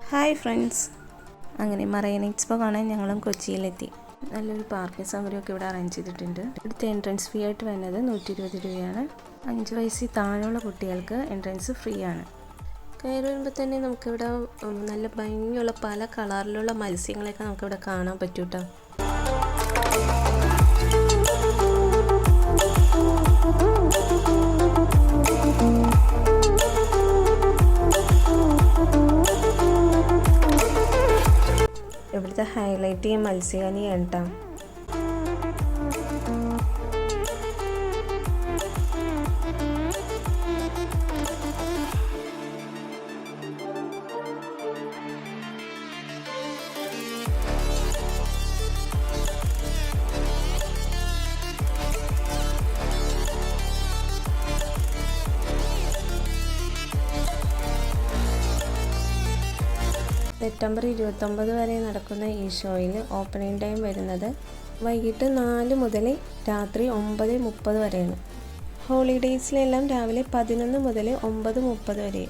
Hi friends, അങ്ങനെ marine expo കാണാൻ ഞങ്ങളും കൊച്ചിയിലെത്തി. നല്ലൊരു പാർക്കിംഗ് സൗകര്യമൊക്കെ ഇവിടെ അറേഞ്ച് ചെയ്തിട്ടുണ്ട്. ഇവിടുത്തെ എൻട്രൻസ് ഫീ ആയിട്ട് വരുന്നത് 120 രൂപയാണ്. 5 വയസ്സിൽ താഴെയുള്ള കുട്ടികൾക്ക് എൻട്രൻസ് ഫ്രീ ആണ്. കയറി വരുമ്പോൾ തന്നെ നമുക്കിവിടെ നല്ല ഭംഗിയുള്ള പല കളറിലുള്ള മത്സ്യങ്ങളെയൊക്കെ നമുക്കിവിടെ കാണാൻ പറ്റും കേട്ടോ. ഇവിടുത്തെ ഹൈലൈറ്റ് ഈ മത്സ്യകനിയാണ് കേട്ടോ. സെപ്റ്റംബർ 29 വരെ നടക്കുന്ന ഈ ഷോയിൽ ഓപ്പണിംഗ് ടൈം വരുന്നത് വൈകിട്ട് 4 മുതൽ രാത്രി 9:30 വരെയാണ്. ഹോളിഡേയ്സിലെല്ലാം രാവിലെ 11 മുതൽ 9:30 വരെ.